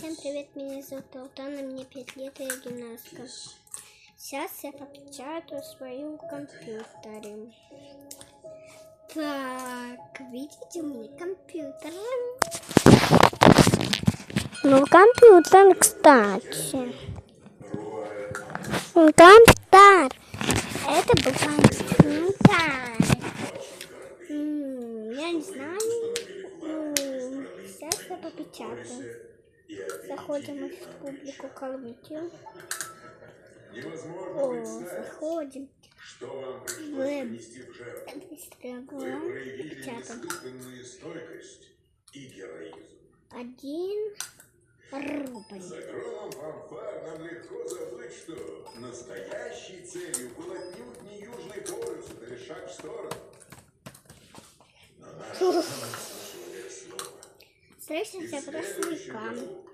Всем привет, меня зовут Алтана, мне 5 лет, и я гимнастка. Сейчас я попечатаю в своем компьютере. Так, видите, у меня компьютер. Ну, компьютер, кстати. Компьютер. Это был компьютер. Я не знаю. Сейчас я попечатаю. Заходим в республику Калмыкию. Заходим в Инстаграм. Печатаем. 1 рубль. За громом фанфар нам легко забыть, что настоящей целью был отнюдь не Южный полюс, это лишь шаг в сторону. Но наш человек снова. Встретимся в Роснякам.